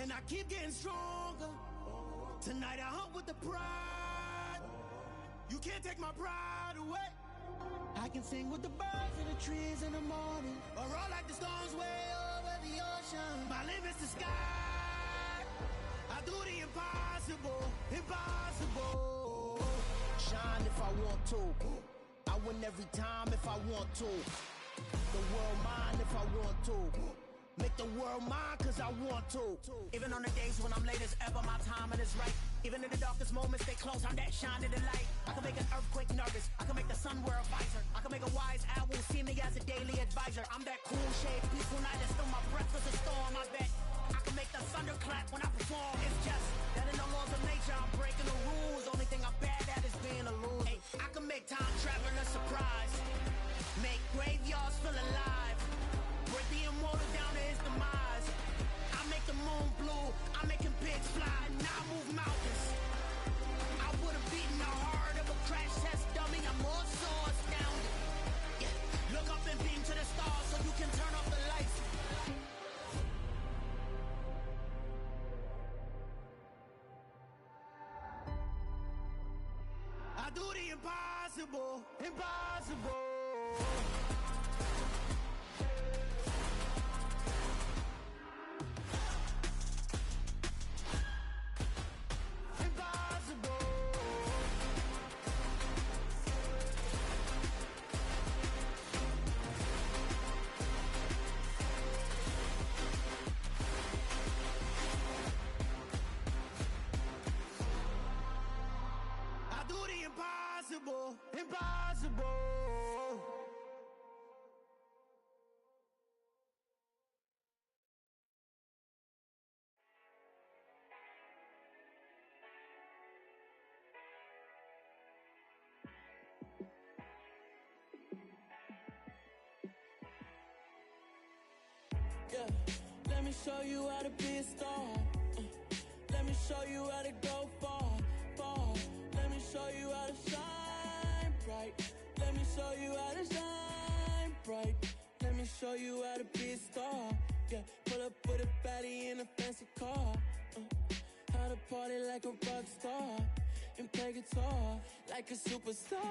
and I keep getting stronger. Tonight I hunt with the pride. You can't take my pride away. I can sing with the birds and the trees in the morning, or roll like the storms way over the ocean. My limit's the sky. I do the impossible, impossible. Shine if I want to. I win every time if I want to. The world mine if I want to. Make the world mine cause I want to. Even on the days when I'm late as ever, my timing is right. Even in the darkest moments, stay close, I'm that shining the light. I can make an earthquake nervous, I can make the sun wear a visor. I can make a wise owl see me as a daily advisor. I'm that cool shade, peaceful night, and still my breath is a storm. I bet I can make the thunder clap when I perform. It's just that in the laws of nature, I'm breaking the rules. Only thing I'm bad at is being a loser. Hey, I can make time travel a surprise, make graveyards feel alive, break the immortal down to his demise. I make the moon blue, I'm making pigs fly, and I move mountains. I would've beaten the heart of a crash test dummy, I'm more so astounded. Yeah. Look up and beam to the stars so you can turn off the lights. I do the impossible, impossible. Impossible, impossible. Yeah, let me show you how to be a star. Let me show you how to go far, far. Let me show you how to shine bright. Let me show you how to shine bright. Let me show you how to be a star. Yeah, pull up with a baddie in a fancy car. How to party like a rock star and play guitar like a superstar.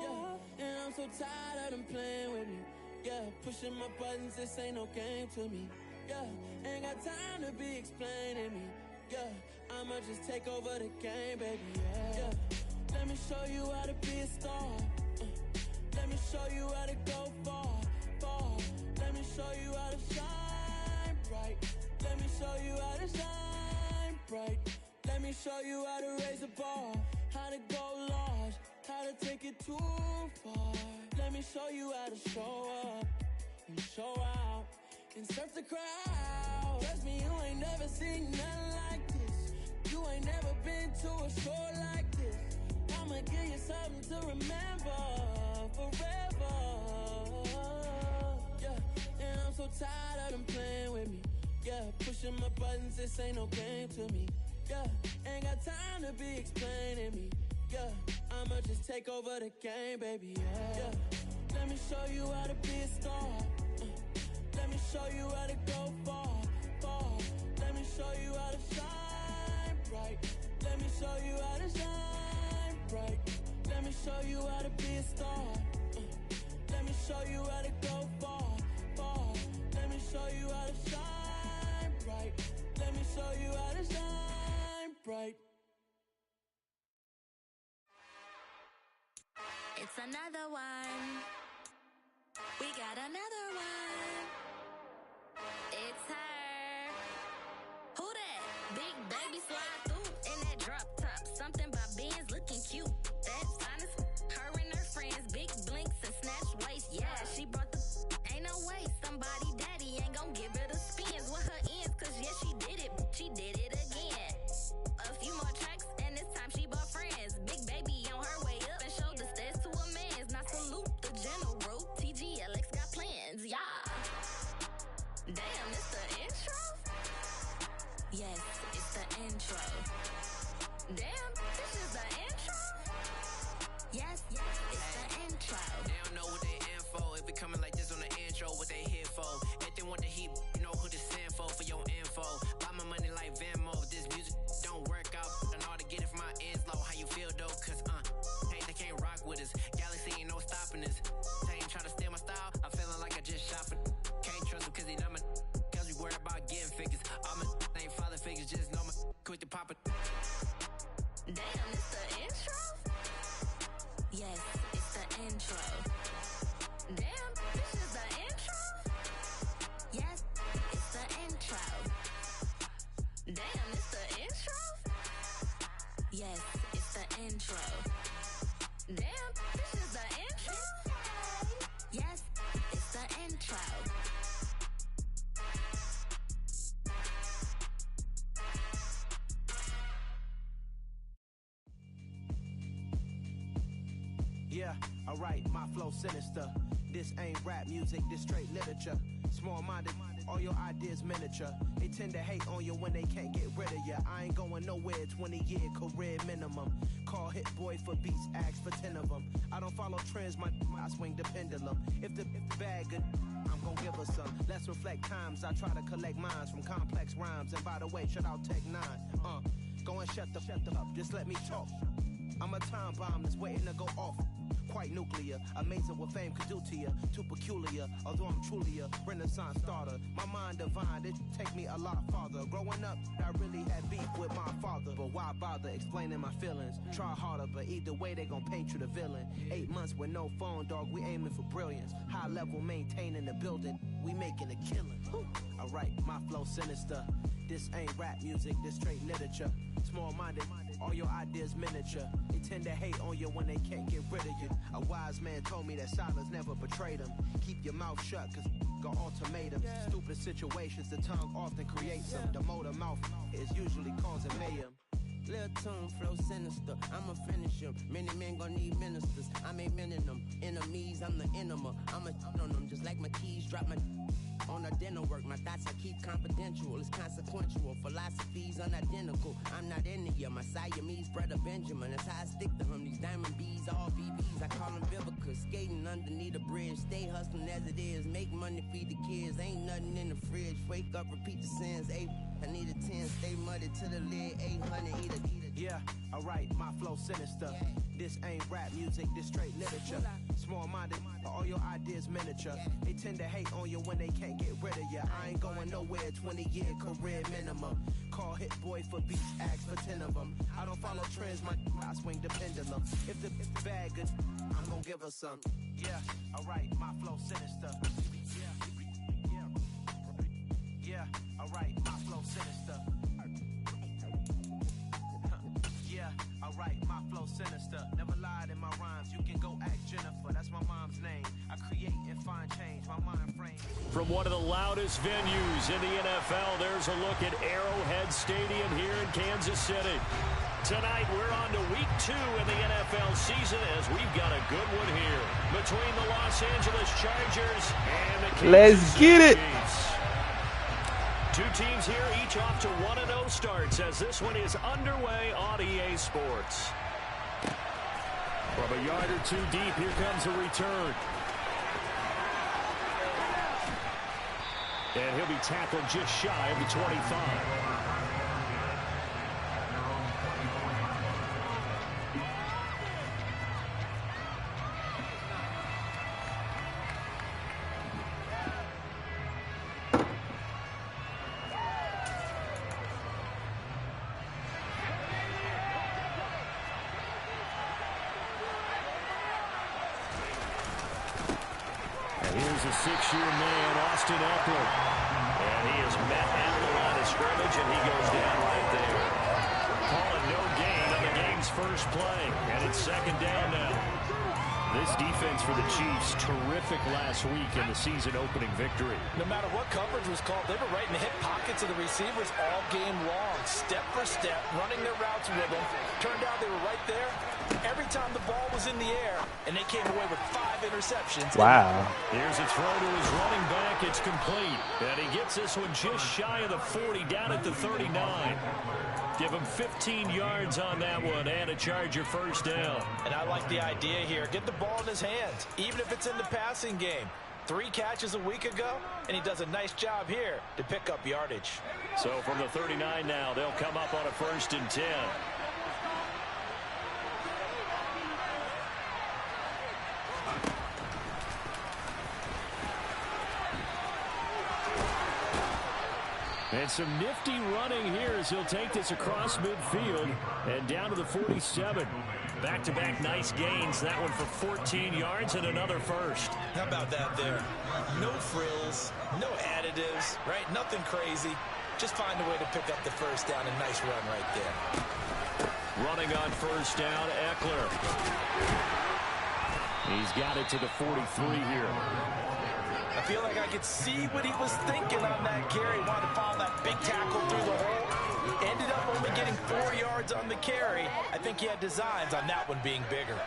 Yeah, and I'm so tired of them playing with me. Yeah, pushing my buttons, this ain't no game to me. Yeah, ain't got time to be explaining me. Yeah, I'ma just take over the game, baby, yeah. Let me show you how to be a star. Let me show you how to go far, far. Let me show you how to shine bright. Let me show you how to shine bright. Let me show you how to raise a bar, how to go large, how to take it too far. Let me show you how to show up and show out and surf the crowd. Trust me, you ain't never seen nothing like this. You ain't never been to a show like this. I'ma give you something to remember forever. Yeah, and I'm so tired of them playing with me. Yeah, pushing my buttons, this ain't no game to me. Yeah, ain't got time to be explaining me. Yeah, I'ma just take over the game, baby, yeah. Let me show you how to be a star. Let me show you how to go far, far. Let me show you how to shine bright. Let me show you how to shine bright. Let me show you how to be a star. Let me show you how to go far, far. Let me show you how to shine bright. Let me show you how to shine bright. It's another one. We got another one. It's her. Who that? Big baby slide through in that drop top. Something by Benz looking cute. That's honest. Her and her friends, big blinks and snatch waist. Yeah, she brought the. Ain't no way somebody daddy ain't gon' give her the spins with her ends. Cause yeah, she did it. She did it again. A few more tracks and this time she bought friends. Big baby on her way up and showed the stairs to a man's. Now salute the general. TGLX got plans, yeah. Damn, it's the intro? Yes, it's the intro. Damn, this is the intro? Yes, it's the intro. They don't know what they in for. If it coming like this on the intro, what they here for? If they want the heat, you know who to send for your info. Buy my money like pop it. Damn, it's the intro? Yes, it's the intro. Damn, this is the intro? Yes, it's the intro. Damn, it's the intro? Yes, it's the intro. Damn, this is the intro? Yes, it's the intro. Yeah, alright, my flow sinister. This ain't rap music, this straight literature. Small-minded, all your ideas miniature. They tend to hate on you when they can't get rid of you. I ain't going nowhere, 20-year career minimum. Call hit boy for beats, ask for 10 of them. I don't follow trends, I swing the pendulum. If the bag good, I'm gon' give her some. Let's reflect times, I try to collect minds from complex rhymes. And by the way, shout out Tech 9. Go and shut the up, just let me talk. I'm a time bomb that's waiting to go off. Quite nuclear, amazing what fame could do to you. Too peculiar, although I'm truly a renaissance starter. My mind divine, it take me a lot farther. Growing up, I really had beef with my father. But why bother explaining my feelings? Try harder, but either way they gon' paint you the villain. 8 months with no phone, dog, we aiming for brilliance. High level maintaining the building, we making a killing. Alright, my flow sinister. This ain't rap music, this straight literature. Small-minded, all your ideas miniature. They tend to hate on you when they can't get rid of you. A wise man told me that silence never betrayed him. Keep your mouth shut, cause got ultimatums. Stupid situations, the tongue often creates them. The motor mouth is usually causing mayhem. Lil' tune, flow sinister, I'ma finish him. Many men gon' need ministers, I ain't mending them. Enemies, I'm the enema, I'ma on them. Just like my keys, drop my on a dinner work. My thoughts I keep confidential, it's consequential. Philosophies unidentical, I'm not into you. My Siamese brother Benjamin, that's how I stick to him. These diamond bees, all BBs, I call them Vivica. Skating underneath a bridge, stay hustling as it is. Make money, feed the kids, ain't nothing in the fridge. Wake up, repeat the sins, I need a 10, stay muddy to the lid, 800, eat a. Yeah, alright, my flow sinister. This ain't rap music, this straight literature. Small-minded, all your ideas miniature. They tend to hate on you when they can't get rid of you. I ain't going nowhere, 20-year career minimum. Call hit boy for beats, ask for 10 of them. I don't follow trends, I swing the pendulum. If the bag good, I'm gon' give her some. Yeah, alright, my flow sinister. Yeah, alright, my flow sinister. Yeah, alright, my flow sinister. Never lied in my rhymes. You can go ask Jennifer, that's my mom's name. I create and find change, my mind frame. From one of the loudest venues in the NFL, there's a look at Arrowhead Stadium here in Kansas City. Tonight, we're on to week 2 in the NFL season as we've got a good one here between the Los Angeles Chargers and the Kansas City Chiefs. Two teams here, each off to 1-0 starts as this one is underway on EA Sports. From a yard or two deep, here comes a return. And he'll be tackled just shy of the 25. Here's a 6-year man, Austin Eckler. And he is met at the line of scrimmage, and he goes down right there. Calling no gain on the game's first play. And it's second down now. This defense for the Chiefs, terrific last week in the season-opening victory. No matter what coverage was called, they were right in the hip pockets of the receivers all game long, step for step, running their routes with them. Turned out they were right there every time the ball was in the air, and they came away with 5 interceptions. Wow. Here's a throw to his running back. It's complete. And he gets this one just shy of the 40, down at the 39. Give him 15 yards on that one and a Charger first down. And I like the idea here. Get the ball in his hands, even if it's in the passing game. 3 catches a week ago, and he does a nice job here to pick up yardage. So from the 39 now, they'll come up on a 1st and 10. And some nifty running here as he'll take this across midfield and down to the 47. Back-to-back nice gains. That one for 14 yards and another first. How about that there? No frills, no additives, right? Nothing crazy. Just find a way to pick up the first down. A nice run right there. Running on first down, Eckler. He's got it to the 43 here. I feel like I could see what he was thinking on that carry. Wanted to follow that big tackle through the hole. Ended up only getting 4 yards on the carry. I think he had designs on that one being bigger.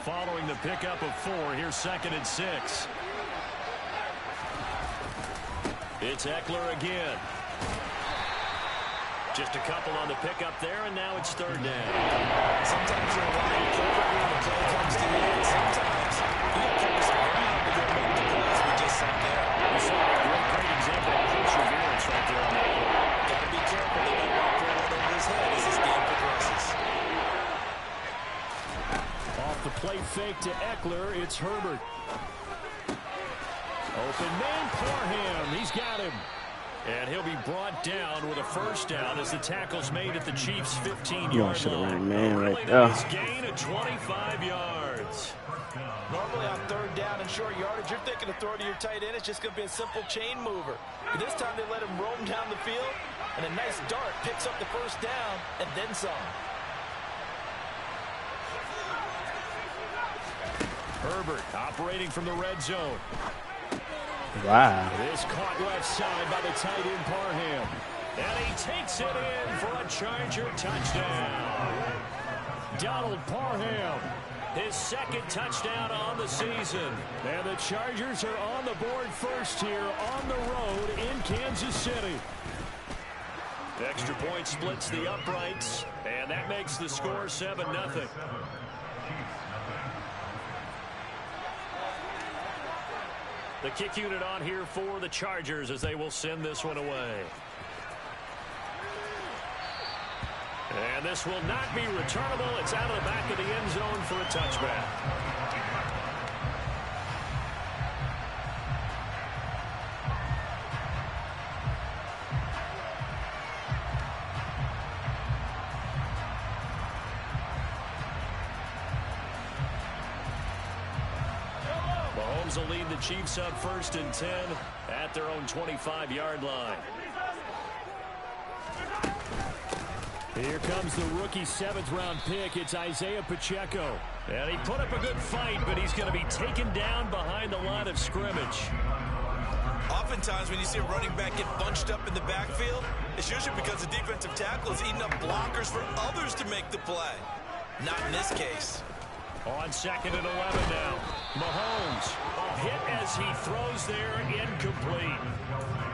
Following the pickup of 4, here's 2nd and 6. It's Eckler again. Just a couple on the pickup there, and now it's 3rd down. Sometimes you're relying perfectly when the play comes to you, and sometimes you got to carry some ground to go make the plays we just saw there. We saw a great example of perseverance right there on that play. Got to be careful that you don't throw it over his head as this game progresses. Off the play fake to Eckler, it's Herbert. Open man, Parham. He's got him. And he'll be brought down with a first down as the tackle's made at the Chiefs' 15-yard line. Man right there. Gain of 25 yards. Normally on 3rd down and short yardage, you're thinking of throw to your tight end. It's just going to be a simple chain mover. But this time they let him roam down the field, and a nice dart picks up the first down and then some. Herbert operating from the red zone. Wow. This caught left side by the tight end Parham. And he takes it in for a Charger touchdown. Donald Parham, his 2nd touchdown on the season. And the Chargers are on the board first here on the road in Kansas City. The extra point splits the uprights, and that makes the score 7-0. The kick unit on here for the Chargers as they will send this one away. And this will not be returnable. It's out of the back of the end zone for a touchback. Mahomes will lead the Chiefs up 1st and 10 at their own 25-yard line. Here comes the rookie 7th-round pick. It's Isaiah Pacheco. And he put up a good fight, but he's going to be taken down behind the line of scrimmage. Oftentimes when you see a running back get bunched up in the backfield, it's usually because the defensive tackle is eating up blockers for others to make the play. Not in this case. On 2nd and 11 now. Mahomes, a hit as he throws there, incomplete.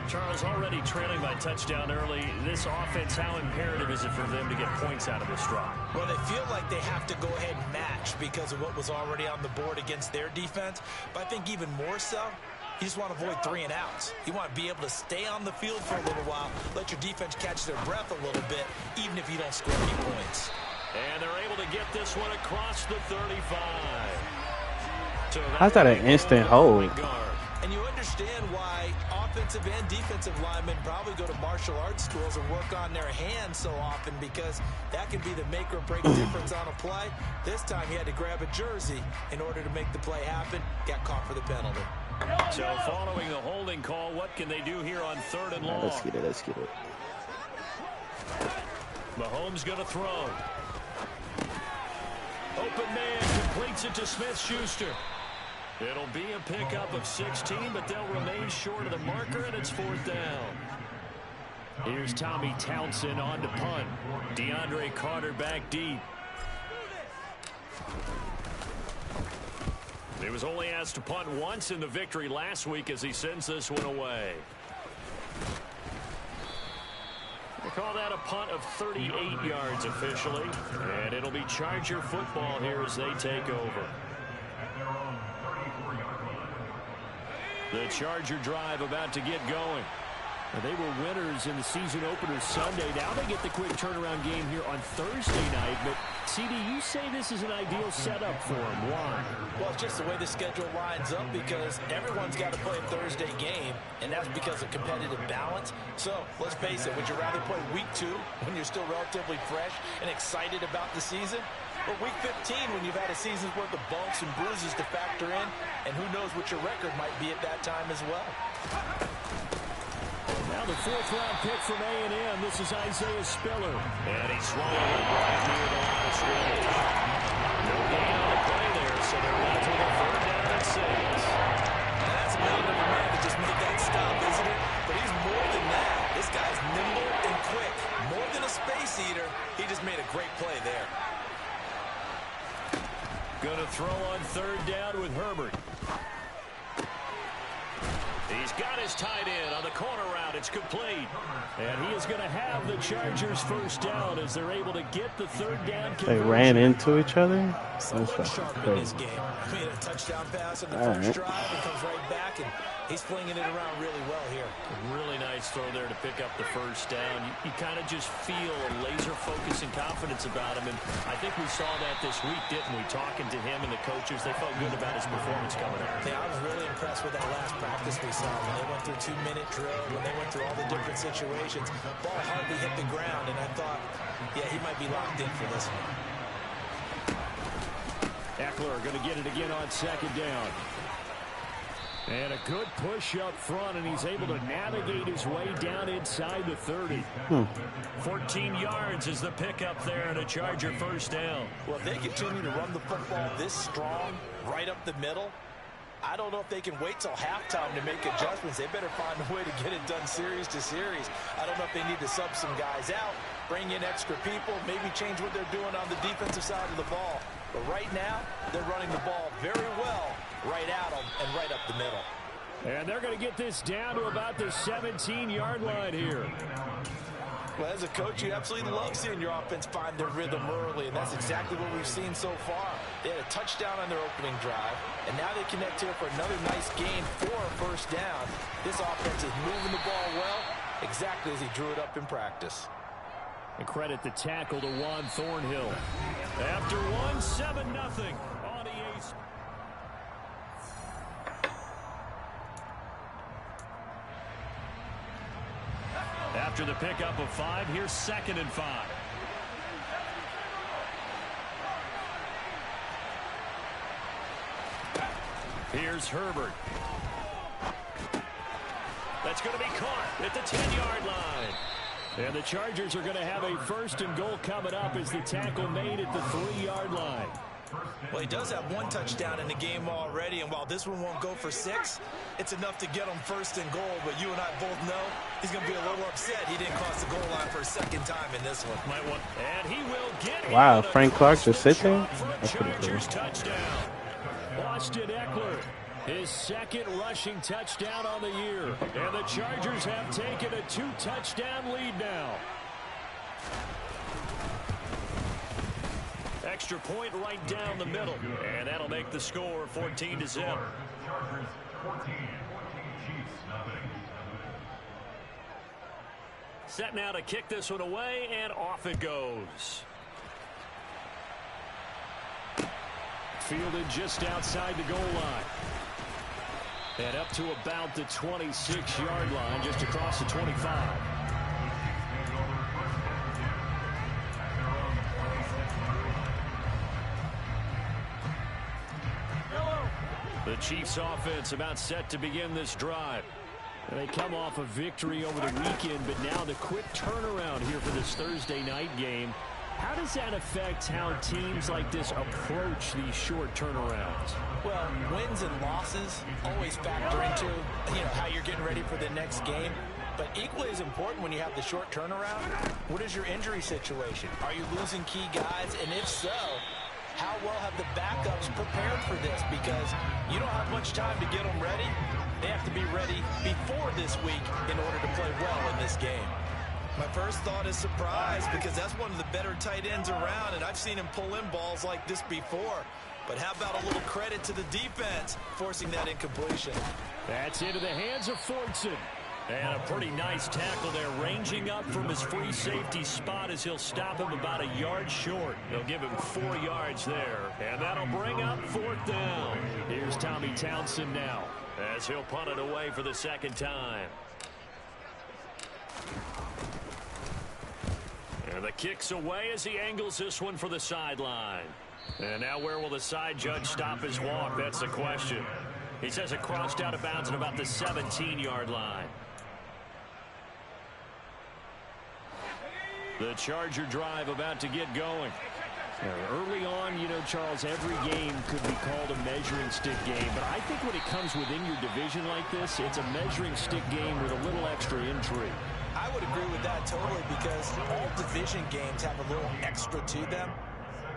Charles, already trailing by touchdown early. This offense, how imperative is it for them to get points out of this drive? Well, they feel like they have to go ahead and match because of what was already on the board against their defense. But I think even more so, you just want to avoid 3 and outs. You want to be able to stay on the field for a little while, let your defense catch their breath a little bit, even if you don't score any points. And they're able to get this one across the 35. How's that an instant hold? And you understand why offensive and defensive linemen probably go to martial arts schools and work on their hands so often, because that can be the make or break difference on a play. This time he had to grab a jersey in order to make the play happen. Got caught for the penalty. So following the holding call, what can they do here on 3rd and long? Let's get it. Let's get it. Mahomes going to throw. Open man completes it to Smith-Schuster. It'll be a pickup of 16, but they'll remain short of the marker, and it's 4th down. Here's Tommy Townsend on to punt. DeAndre Carter back deep. He was only asked to punt once in the victory last week as he sends this one away. They call that a punt of 38 yards officially, and it'll be Charger football here as they take over. The Charger drive about to get going. And they were winners in the season opener Sunday. Now they get the quick turnaround game here on Thursday night. But, CD, you say this is an ideal setup for them. Why? Well, it's just the way the schedule lines up because everyone's got to play a Thursday game, and that's because of competitive balance. So, let's face it, would you rather play week 2 when you're still relatively fresh and excited about the season? Or week 15 when you've had a season's worth of bumps and bruises to factor in, and who knows what your record might be at that time as well. Now the 4th-round pick from A&M. This is Isaiah Spiller. And he swallowed it right near the line of scrimmage. No gain on the play there, so they're left with a 3rd down and 6. That's a man that just made that stop, isn't it? But he's more than that. This guy's nimble and quick. More than a space eater. He just made a great play there. Going to throw on 3rd down with Herbert. He's got his tight end on the corner route. It's complete. And he is going to have the Chargers 1st down as they're able to get the 3rd down conversion. They ran into each other? Somewhat sharp in this game. Made a touchdown pass on the first drive and comes right back, and he's flinging it around really well here. Really nice throw there to pick up the 1st down. You kind of just feel a laser focus and confidence about him, and I think we saw that this week, didn't we? Talking to him and the coaches, they felt good about his performance coming out. Yeah, I was really impressed with that last practice we saw when they went through 2-minute drill, when they went through all the different situations. Ball hardly hit the ground, and I thought, yeah, he might be locked in for this one. Eckler going to get it again on 2nd down. And a good push up front, and he's able to navigate his way down inside the 30. 14 yards is the pickup there, and a Charger 1st down. Well, if they continue to run the football this strong, right up the middle, I don't know if they can wait till halftime to make adjustments. They better find a way to get it done series to series. I don't know if they need to sub some guys out, bring in extra people, maybe change what they're doing on the defensive side of the ball. But right now, they're running the ball very well right at them and right up the middle. And they're going to get this down to about the 17-yard line here. Well, as a coach, you absolutely love seeing your offense find their rhythm early, and that's exactly what we've seen so far. They had a touchdown on their opening drive, and now they connect here for another nice gain for a 1st down. This offense is moving the ball well, exactly as he drew it up in practice. And credit the tackle to Juan Thornhill. After 7-0 on the ace. After the pickup of 5, here's 2nd and 5. Here's Herbert. That's going to be caught at the 10-yard line. And the Chargers are going to have a 1st and goal coming up as the tackle made at the 3-yard line. Well, he does have 1 touchdown in the game already, and while this one won't go for 6, it's enough to get him 1st and goal. But you and I both know he's going to be a little upset he didn't cross the goal line for a 2nd time in this one. And he will get wow, Frank Clark just sit there? That's pretty cool. Touchdown. Austin Eckler, his 2nd rushing touchdown on the year. And the Chargers have taken a 2-touchdown lead now. Extra point right down the middle. And that'll make the score 14-0. Set now to kick this one away, and off it goes. Fielded just outside the goal line. And up to about the 26-yard line, just across the 25. The Chiefs offense about set to begin this drive. And they come off a victory over the weekend, but now the quick turnaround here for this Thursday night game. How does that affect how teams like this approach these short turnarounds? Well, wins and losses always factor into, how you're getting ready for the next game. But equally as important when you have the short turnaround, what is your injury situation? Are you losing key guys? And if so, how well have the backups prepared for this? Because you don't have much time to get them ready. They have to be ready before this week in order to play well in this game. My first thought is surprise, because that's one of the better tight ends around, and I've seen him pull in balls like this before. But how about a little credit to the defense forcing that incompletion? That's into the hands of Fortson. And a pretty nice tackle there, ranging up from his free safety spot as he'll stop him about a yard short. They'll give him 4 yards there, and that'll bring up 4th down. Here's Tommy Townsend now as he'll punt it away for the 2nd time. And the kick's away as he angles this one for the sideline. And now where will the side judge stop his walk? That's the question. He says it crossed out of bounds at about the 17-yard line. The Charger drive about to get going. Early on, you know, Charles, every game could be called a measuring stick game. But I think when it comes within your division like this, it's a measuring stick game with a little extra intrigue. I would agree with that totally because all division games have a little extra to them.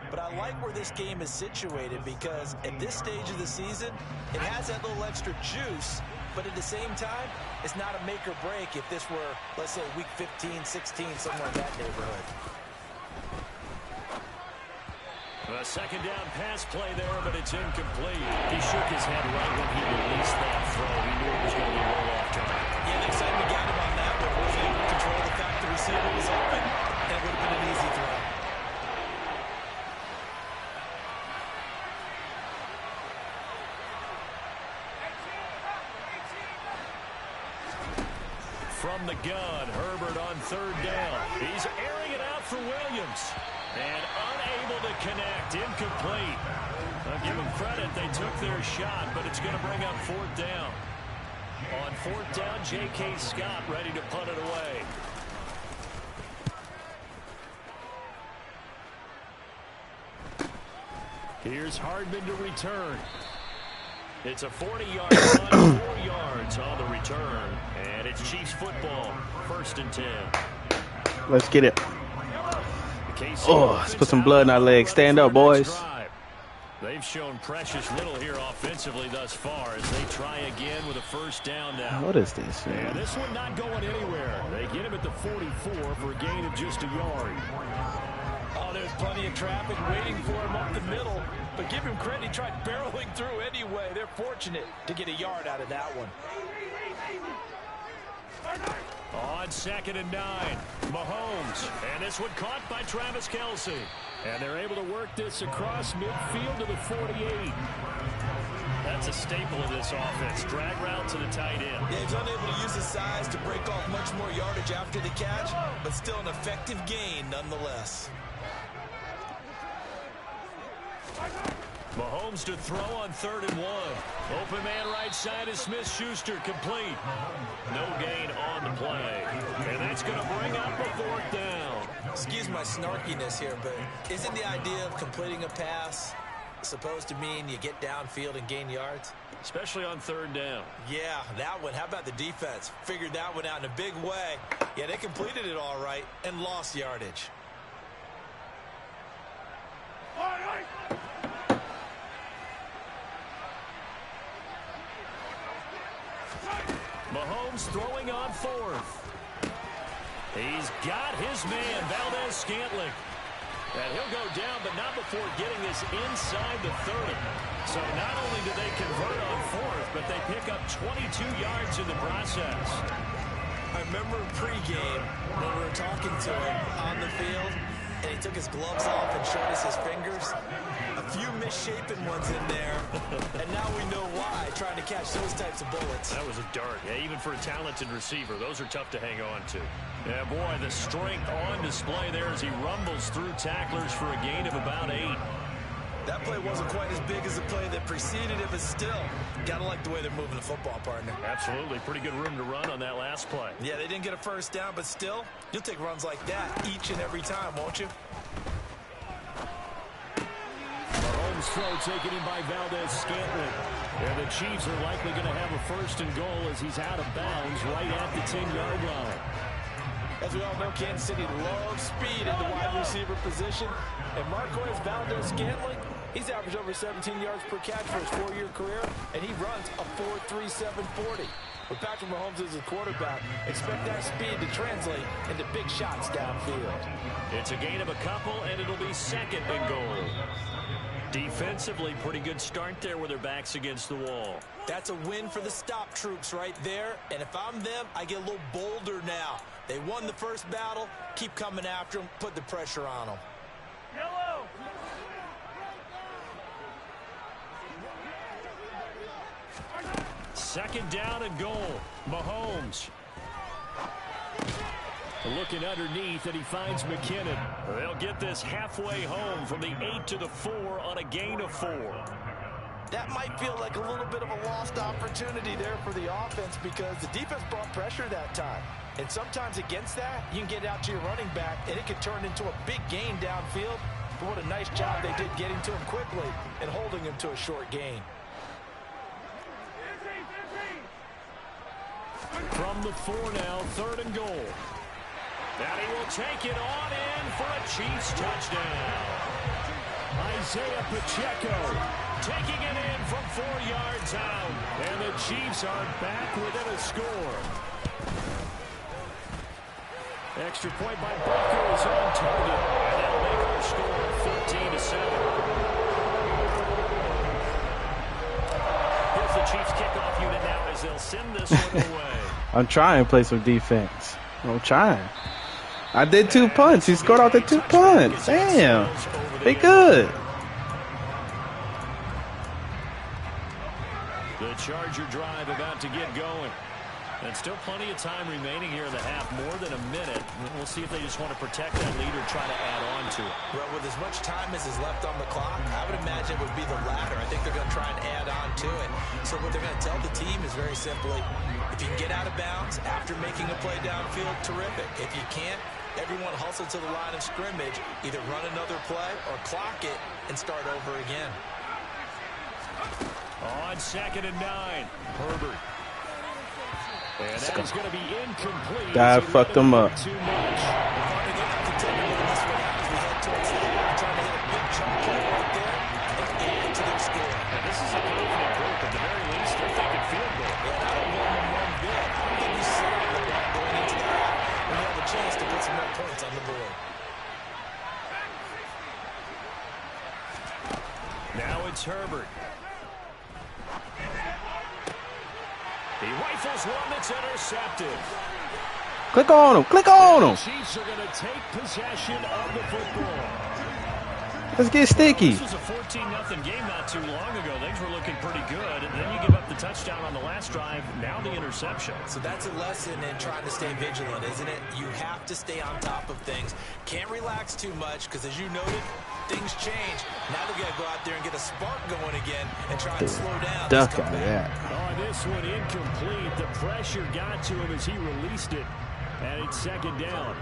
But I like where this game is situated because at this stage of the season, it has that little extra juice. But at the same time, it's not a make or break if this were, let's say, week 15, 16, somewhere in that neighborhood. A 2nd down pass play there, but it's incomplete. He shook his head right when he released that throw. He knew it was going to be a roll-off target. Yeah, the excitement got him on that, but wasn't able to control the fact the receiver was open, and it would have been an easy throw. From the gun, Herbert on 3rd down. He's airing it out for Williams. And unable to connect, incomplete. I'll give them credit, they took their shot, but it's going to bring up 4th down. On 4th down, J.K. Scott ready to punt it away. Here's Hardman to return. It's a 40-yard run, 4 yards on the return. And it's Chiefs football, 1st and 10. Let's get it. Oh, let's put some blood in our legs. Stand up, boys. They've shown precious little here offensively thus far as they try again with a 1st down now. What is this? And this one not going anywhere. They get him at the 44 for a gain of just a yard. Oh, there's plenty of traffic waiting for him up the middle. But give him credit, he tried barreling through anyway. They're fortunate to get a yard out of that one. On 2nd and 9, Mahomes. And this one caught by Travis Kelce. And they're able to work this across midfield to the 48. That's a staple of this offense. Drag route to the tight end. Yeah, he's unable to use his size to break off much more yardage after the catch, but still an effective gain nonetheless. Mahomes to throw on 3rd and 1. Open man right side is Smith-Schuster, complete. No gain on the play. And that's going to bring up a 4th down. Excuse my snarkiness here, but isn't the idea of completing a pass supposed to mean you get downfield and gain yards? Especially on 3rd down. Yeah, that one. How about the defense? Figured that one out in a big way. Yeah, they completed it all right and lost yardage. Mahomes throwing on 4th. He's got his man, Valdez-Scantling. And he'll go down, but not before getting this inside the 30. So not only do they convert on 4th, but they pick up 22 yards in the process. I remember pregame when we were talking to him on the field, and he took his gloves off and showed us his fingers. A few misshapen ones in there, and now we know why, trying to catch those types of bullets. That was a dart. Yeah, even for a talented receiver, those are tough to hang on to. Yeah, boy, the strength on display there as he rumbles through tacklers for a gain of about 8. That play wasn't quite as big as the play that preceded it, but still, gotta like the way they're moving the football, partner. Absolutely. Pretty good room to run on that last play. Yeah, they didn't get a 1st down, but still, you'll take runs like that each and every time, won't you? Mahomes' throw taken in by Valdez-Scantling. And the Chiefs are likely going to have a 1st and goal as he's out of bounds right at the 10-yard line. As we all know, Kansas City loves speed at the wide receiver position. And Marquez Valdez-Scantling, he's averaged over 17 yards per catch for his 4-year career, and he runs a 4.37 40. With Patrick Mahomes as a quarterback, expect that speed to translate into big shots downfield. It's a gain of a couple, and it'll be 2nd and goal. Defensively, pretty good start there with their backs against the wall. That's a win for the stop troops right there. And if I'm them, I get a little bolder now. They won the first battle. Keep coming after them. Put the pressure on them. Yellow. Second down and goal. Mahomes. Looking underneath, and he finds McKinnon. They'll get this halfway home from the 8 to the 4 on a gain of 4. That might feel like a little bit of a lost opportunity there for the offense because the defense brought pressure that time. And sometimes against that, you can get out to your running back, and it could turn into a big gain downfield. But what a nice job they did getting to him quickly and holding him to a short gain. From the 4 now, 3rd and goal. And he will take it on in for a Chiefs touchdown. Isaiah Pacheco taking it in from 4 yards out. And the Chiefs are back within a score. Extra point by Booker is on target. And that'll make our score 14-7. Here's the Chiefs kickoff unit now as they'll send this one away. I'm trying to play some defense. I'm trying. I did 2 punts. He scored off the 2 punts. Damn. They good. The Charger drive about to get going. And still plenty of time remaining here in the half, more than a minute. We'll see if they just want to protect that lead or try to add on to it. Well, with as much time as is left on the clock, I would imagine it would be the latter. I think they're going to try and add on to it. So what they're going to tell the team is very simply, if you can get out of bounds after making a play downfield, terrific. If you can't, everyone hustle to the line of scrimmage, either run another play or clock it and start over again. On 2nd and 9, Herbert. And that is going to be incomplete. God fucked them up. Too much. And this is a confident group. At the very least, they're thinking field goal. Yeah, I don't want them one bit. I don't think you sit on the ball going into the half when you have a chance to put some more points on the board. Now it's Herbert. He rifles one that's intercepted. Click on him. Click on him. The Chiefs are going to take possession of the football. Let's get sticky. This was a 14-0 game not too long ago. Things were looking pretty good. And then you give up the touchdown on the last drive. Now the interception. So that's a lesson in trying to stay vigilant, isn't it? You have to stay on top of things. Can't relax too much because, as you noted, things change. Now they're going to go out there and get a spark going again and try and slow down. Duck out of that. Oh, this one incomplete. The pressure got to him as he released it. And it's 2nd down.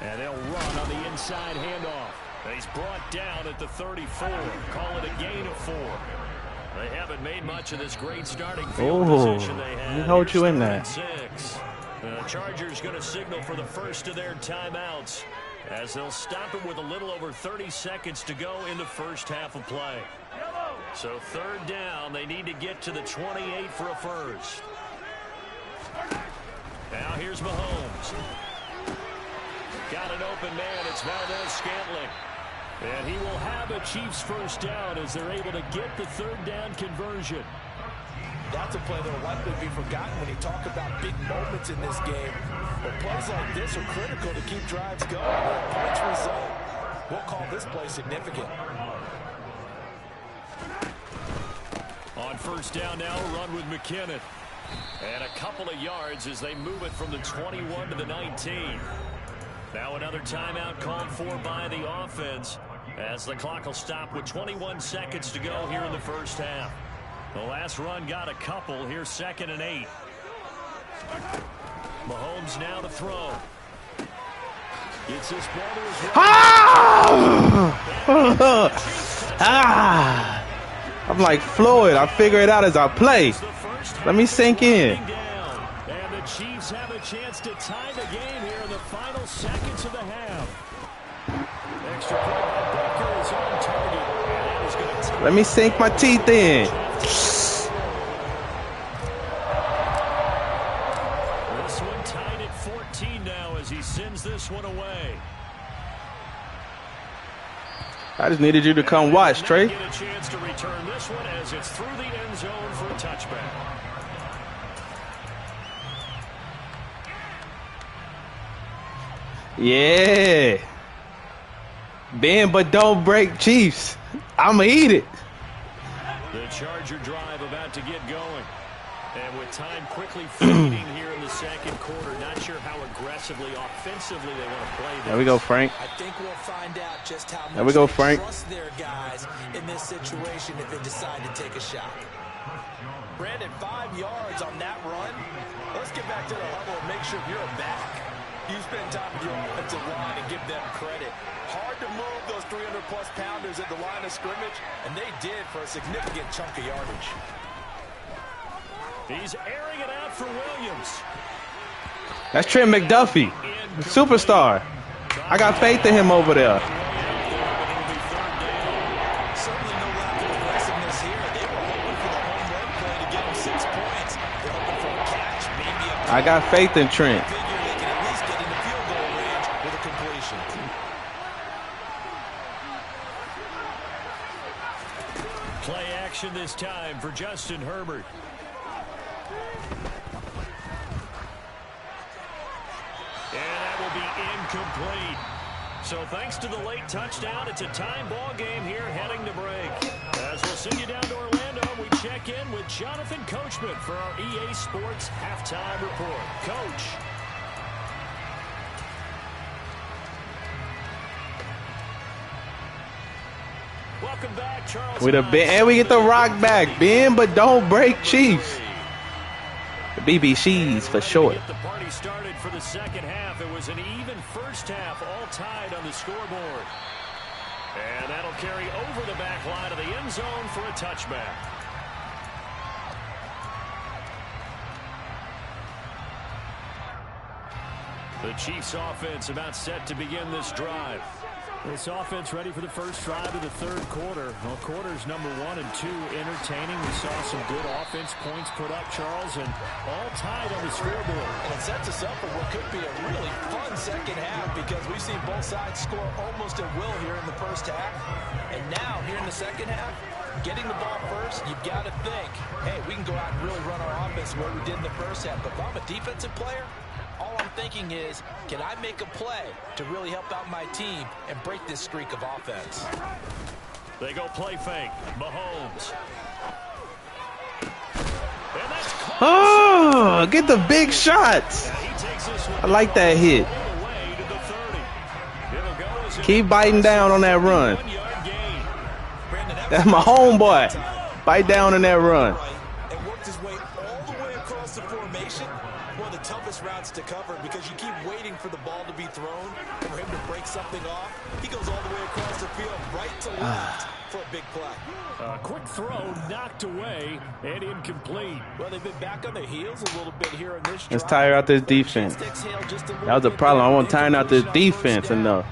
And they'll run on the inside handoff. He's brought down at the 34. Call it a gain of 4. They haven't made much of this great starting field position they had. Let me hold you in there. 6. The Chargers going to signal for the first of their timeouts as they'll stop it with a little over 30 seconds to go in the first half of play. So 3rd down, they need to get to the 28 for a first. Now here's Mahomes. Got an open man. It's Valdez-Scantling. And he will have a Chiefs first down as they're able to get the 3rd down conversion. That's a play that will likely be forgotten when you talk about big moments in this game. But plays like this are critical to keep drives going. Points result. We'll call this play significant. On 1st down now, a run with McKinnon. And a couple of yards as they move it from the 21 to the 19. Now another timeout called for by the offense as the clock will stop with 21 seconds to go here in the first half. The last run got a couple. Here's 2nd and 8. Mahomes now to throw. Gets this ball to his right. I'm like Floyd. I figure it out as I play. Let me sink in. And the Chiefs have a chance to tie the game here in the final seconds of the half. Extra point by Booker is on target. Let me sink my teeth in. This one tied at 14 now as he sends this one away. I just needed you to come watch, Trey. Get a chance to return this one as it's through the end zone for a touchback. Yeah. Bend but don't break, Chiefs. I'ma eat it. The Charger drive about to get going. And with time quickly fading here in the second quarter, not sure how aggressively, offensively they want to play this. There we go, Frank. I think we'll find out just how There much we go, they Frank. trust their guys in this situation if they decide to take a shot. Brandon, 5 yards on that run. Let's get back to the huddle and make sure you're back. You spend time with your offensive line and give them credit. Hard to move those 300-plus pounders at the line of scrimmage, and they did for a significant chunk of yardage. He's airing it out for Williams. That's Trent McDuffie, superstar. I got faith in him over there. Certainly no lack of aggressiveness here. They were hoping for the home run play to get them 6 points. They're hoping for a catch, maybe a I got faith in Trent. figure they can at least get into field goal range with a completion. Play action this time for Justin Herbert. And that will be incomplete. So thanks to the late touchdown, it's a time ball game here heading to break. As we'll send you down to Orlando, we check in with Jonathan Coachman for our EA Sports Halftime Report. Coach. Welcome back, Charles. And we get the rock back. Bend but don't break, Chiefs. The BBCs for short. Get the party started for the second half. It was an even first half, all tied on the scoreboard. And that'll carry over the back line of the end zone for a touchback. The Chiefs offense about set to begin this drive. This offense ready for the first drive of the third quarter. Well, quarters number 1 and 2 entertaining. We saw some good offense points put up, Charles, and all tied on the scoreboard. And it sets us up for what could be a really fun second half because we've seen both sides score almost at will here in the first half. And now, here in the second half, getting the ball first, you've got to think, hey, we can go out and really run our offense the way we did in the first half. But if I'm a defensive player, all I'm thinking is, can I make a play to really help out my team and break this streak of offense? They go play fake. Mahomes. Oh, get the big shots. I like that hit. Keep biting down on that run. That's my homeboy. Bite down on that run. And worked his way all the way across the formation. One of the toughest routes to cover because you keep waiting for the ball to be thrown and for him to break something off. He goes all the way across the field, right to left for a big play. A quick throw knocked away and incomplete. Well, they've been back on their heels a little bit here in this drive. Let's tire out this defense. That was a problem. I want to tire out this defense enough.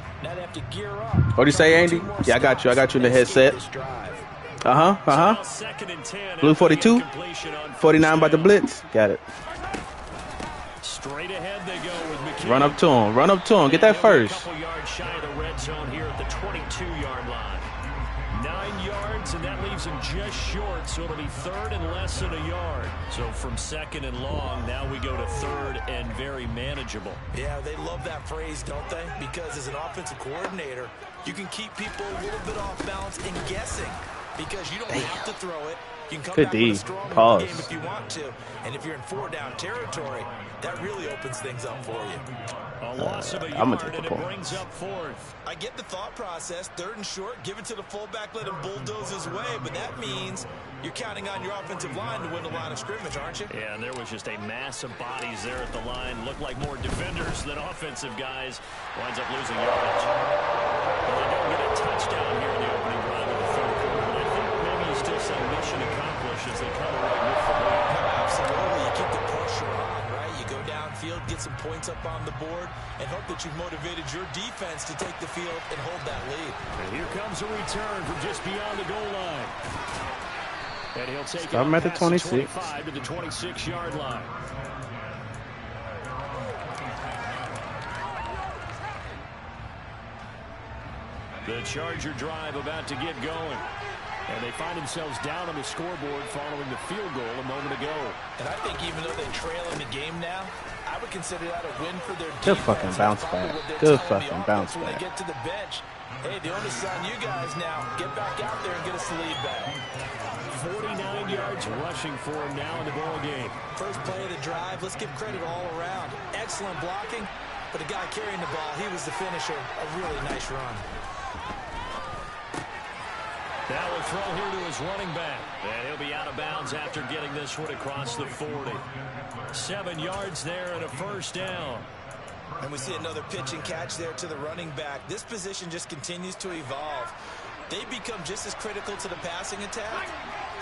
What do you say, Andy? Yeah, I got you. I got you in the headset. Blue 42. 49 by the blitz. Got it. Straight ahead they go with McKinney. Run up to him. Run up to him. Get that first. A couple yards shy of the red zone here at the 22-yard line. 9 yards, and that leaves him just short, so it'll be third and less than a yard. So from second and long, now we go to third and very manageable. Yeah, they love that phrase, don't they? Because as an offensive coordinator, you can keep people a little bit off balance and guessing because you don't have to throw it. You can come back with a strong game if you want to. And if you're in 4-down territory, that really opens things up for you. A loss of a yard, and it brings up fourth. I get the thought process. Third and short, give it to the fullback, let him bulldoze his way. But that means you're counting on your offensive line to win the line of scrimmage, aren't you? Yeah, and there was just a mass of bodies there at the line. Looked like more defenders than offensive guys. Winds up losing yardage. Well, they don't get a touchdown here in the opening drive of the third quarter, but I think maybe you still say mission accomplished as they come away with the lead. Absolutely. You keep the pressure on, right? You go downfield, get some points up on the board, and hope that you've motivated your defense to take the field and hold that lead. And here comes a return from just beyond the goal line. And he'll take Start him at the 26. 25 to the 26-yard line. The Charger drive about to get going. And they find themselves down on the scoreboard following the field goal a moment ago. And I think even though they trail in the game now, I would consider that a win for their Good defense. fucking bounce back. Good fucking bounce When they back. get to the bench, hey, the onus is on you guys now. Get back out there and get us the lead back. 49 yards rushing for him now in the ball game. First play of the drive, let's give credit all around. Excellent blocking, but the guy carrying the ball, he was the finisher. A really nice run. That will throw here to his running back. And he'll be out of bounds after getting this one across the 40. 7 yards there and a first down. And we see another pitch and catch there to the running back. This position just continues to evolve. They become just as critical to the passing attack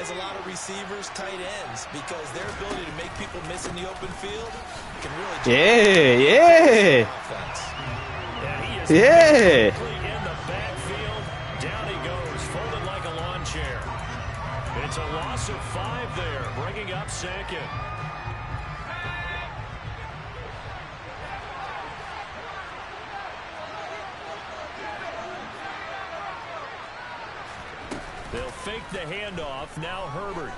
as a lot of receivers, tight ends, because their ability to make people miss in the open field can really Yeah. In the backfield, down he goes, folded like a lawn chair. It's a loss of 5 there, bringing up second. They'll fake the handoff. Now Herbert.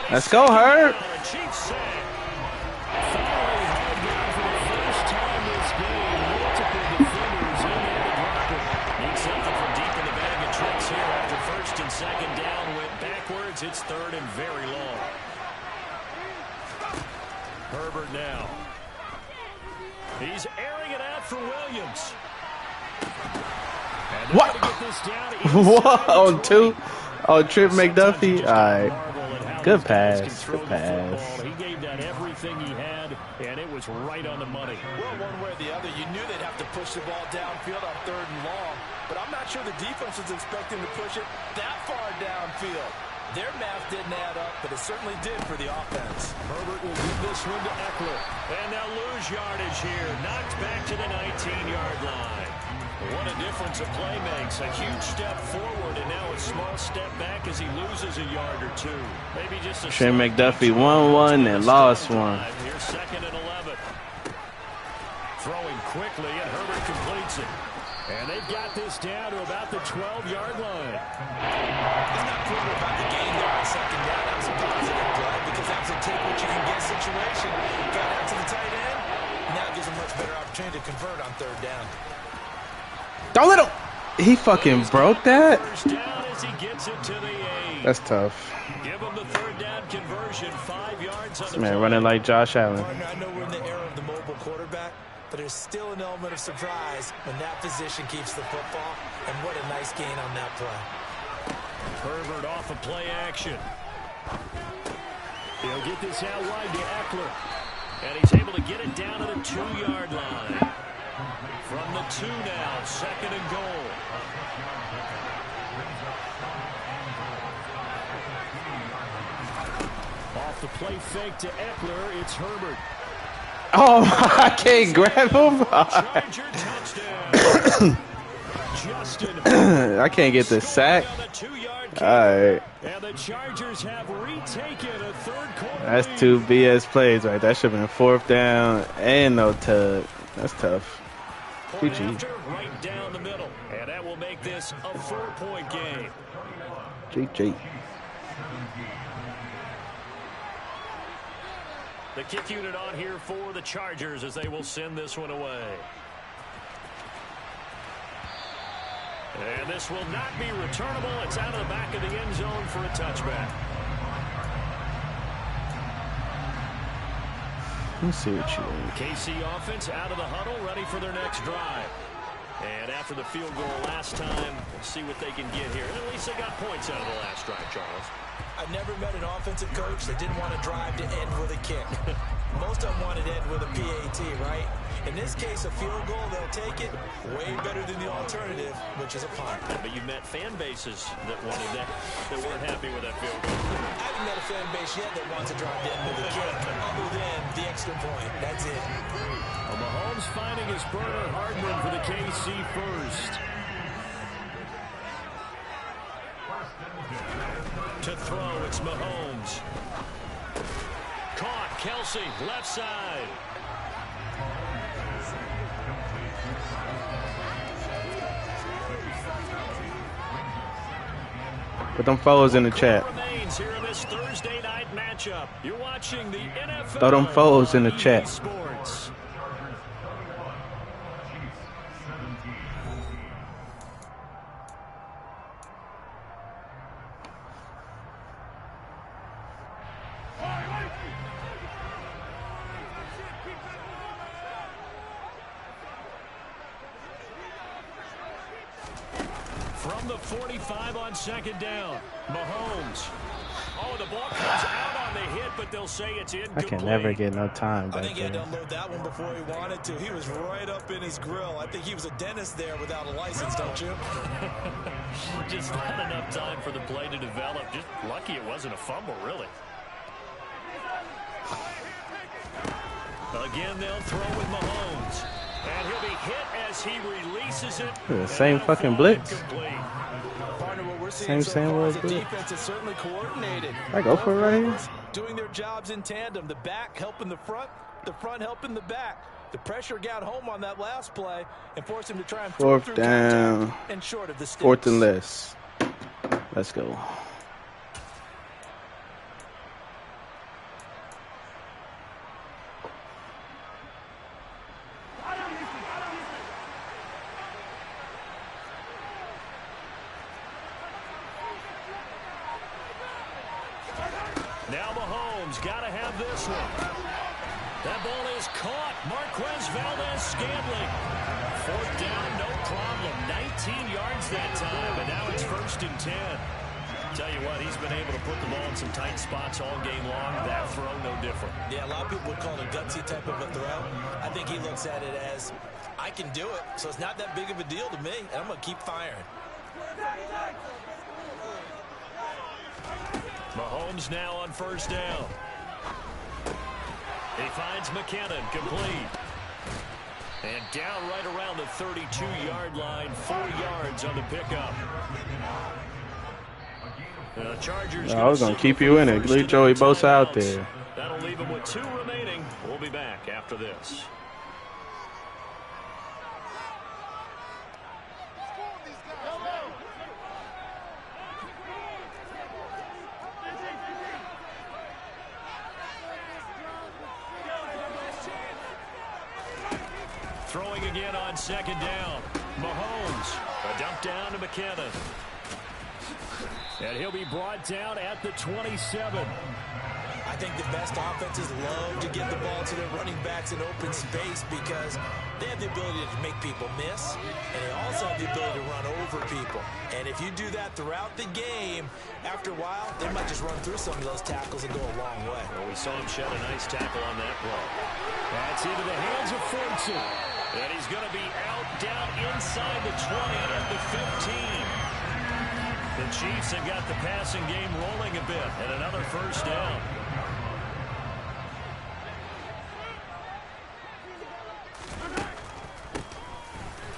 Let's go, Herb. Chief sack. Finally held down for the first time this game. Multiple defenders in there to drop him. Needs something from deep in the bag of tricks here after first and second down went backwards. It's third and very long. Herbert now. He's airing it out for Williams. What? What? On 2? Oh, Trip McDuffie? All right. Good pass. Good pass. He gave that everything he had, and it was right on the money. Well, one way or the other, you knew they'd have to push the ball downfield on 3rd and long, but I'm not sure the defense was expecting to push it that far downfield. Their math didn't add up, but it certainly did for the offense. Herbert will give this one to Eckler. And they'll lose yardage here. Knocked back to the 19-yard line. What a difference a play makes. A huge step forward and now a small step back as he loses a yard or two. Maybe just a Trey McDuffie won one and lost one. Here's 2nd and 11. Throwing quickly and Herbert completes it. And they've got this down to about the 12-yard line. It's not clear about the game there on 2nd down. That was a positive play because that's a take what you can get situation. Got out to the tight end. Now it gives him much better opportunity to convert on 3rd down. Don't let him. He fucking broke that? First down as he gets it to the 8. That's tough. Give him the 3rd down conversion. 5 yards on the Man, play. running like Josh Allen. Partner, I know we're in the era of the mobile quarterback, but there's still an element of surprise when that position keeps the football, and what a nice gain on that play. Herbert off of play action. He'll get this out wide to Eckler. And he's able to get it down to the 2-yard line. From the 2 now, 2nd and goal. Off the play fake to Eckler, it's Herbert. Oh, I can't grab him. Charger touchdown. Justin. I can't get the sack. On the 2-yard All right. And the Chargers have retaken a 3rd quarter. That's 2 BS plays right. That should have been 4th down and no tug. That's tough. GG. Right down the middle. And that will make this a 4-point game. GG. The kick unit on here for the Chargers as they will send this one away. And this will not be returnable. It's out of the back of the end zone for a touchback. Let's see what you want. KC offense out of the huddle, ready for their next drive. And after the field goal last time, we'll see what they can get here. And at least they got points out of the last drive, Charles. I've never met an offensive coach that didn't want to drive to end with a kick. Most of them wanted to end with a PAT, right? In this case, a field goal, they'll take it. Way better than the alternative, which is a punt. But you met fan bases that wanted that weren't happy with that field goal. I haven't met a fan base yet that wants to drive to end with a kick, other than the extra point. That's it. Well, Mahomes finding his Bernard Hardman for the KC first. It's Mahomes. Caught. Kelsey, left side. Put them foes in the chat. Here in this Thursday night matchup. You're watching the NFL. Throw them foes in the chat. Sports. From the 45 on second down, Mahomes. Oh, the ball comes out on the hit, but they'll say it's incomplete. I can never get no time back I think he had to there. unload that one before he wanted to. He was right up in his grill. I think he was a dentist there without a license, don't you? Just not enough time for the play to develop. Just lucky it wasn't a fumble, really. Again, they'll throw with Mahomes. And he'll be hit as he releases it. The same fucking blitz. Partner, what we're seeing so far is the defense is certainly coordinated. I go for it right here. Doing their jobs in tandem. The back helping the front helping the back. The pressure got home on that last play and forced him to try and throw through down and short of the sticks. 4th and less. Let's go. Now Mahomes got to have this one. That ball is caught. Marquez Valdez-Scantling. 4th down, no problem. 19 yards that time, and now it's 1st and 10. Tell you what, he's been able to put the ball in some tight spots all game long. That throw, no different. Yeah, a lot of people would call it a gutsy type of a throw. I think he looks at it as, I can do it, so it's not that big of a deal to me, and I'm going to keep firing. Mahomes now on 1st down. He finds McKinnon, complete. And down right around the 32-yard line, 4 yards on the pickup. The Chargers. I was going to keep you in it. Leave Joey Bosa out there. That'll leave him with 2 remaining. We'll be back after this. Throwing again on 2nd down. Mahomes. A dump down to McKinnon. And he'll be brought down at the 27. I think the best offenses love to get the ball to their running backs in open space because they have the ability to make people miss, and they also have the ability to run over people. And if you do that throughout the game, after a while, they might just run through some of those tackles and go a long way. Well, we saw him shed a nice tackle on that play. That's into the hands of Fortson. And he's going to be out down inside the 20 at the 15. The Chiefs have got the passing game rolling a bit, and another 1st down.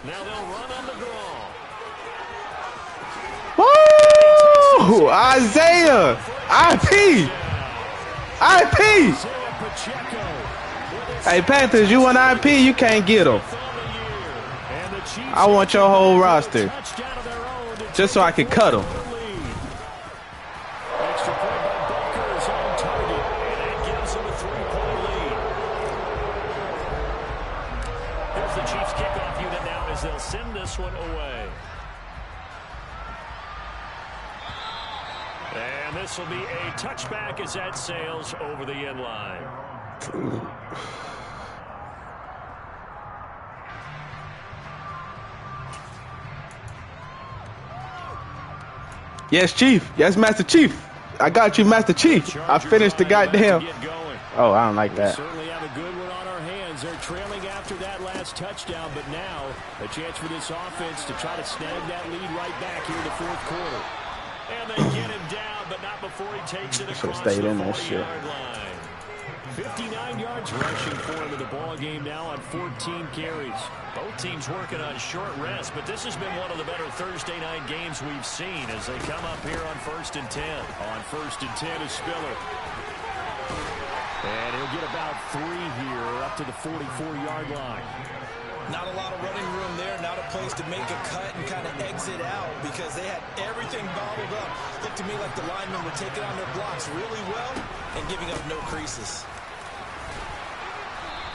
Now they'll run on the draw. Woo! Isaiah! IP! IP! Hey, Panthers, you want IP? You can't get them. I want your whole roster. Just so I can cut them. Extra point by Baker is on target, and that gives him a 3-point lead. Here's the Chiefs kickoff unit now as they'll send this one away. And this will be a touchback as that sails over the end line. Yes, Chief. Yes, Master Chief. I got you, Master Chief. I finished the goddamn. Oh, I don't like We that. certainly have a good one on our hands. They're trailing after that last touchdown, but now a chance for this offense to try to snag that lead right back here in the 4th quarter. And they get him down, but not before he takes it across the 40-yard line. 59 yards rushing for him in the ball game now on 14 carries. Both teams working on short rest, but this has been one of the better Thursday night games we've seen as they come up here on 1st and 10. On 1st and 10 is Spiller. And he'll get about 3 here up to the 44-yard line. Not a lot of running room there, not a place to make a cut and kind of exit out because they had everything bottled up. Looked to me like the linemen were taking on their blocks really well and giving up no creases.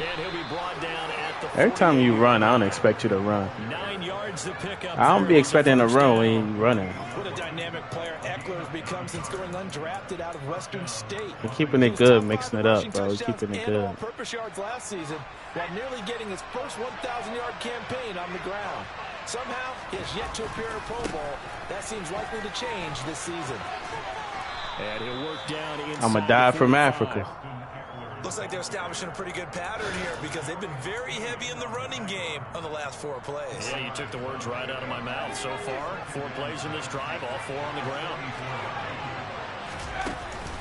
And he'll be brought down at the Every time you run, I don't expect you to run. 9 yards to pick up. I don't be expecting to run when you're running. What a dynamic player Eckler has become since going undrafted out of Western State. You're keeping it good, mixing it up, bro. You're keeping it good. All-purpose yards last season while nearly getting his first 1,000-yard campaign on the ground. Somehow, he has yet to appear in a Pro Bowl. That seems likely to change this season. And he'll work down inside. I'm going to die from Africa. Looks like they're establishing a pretty good pattern here because they've been very heavy in the running game on the last 4 plays. Yeah, you took the words right out of my mouth. So far, 4 plays in this drive, all 4 on the ground.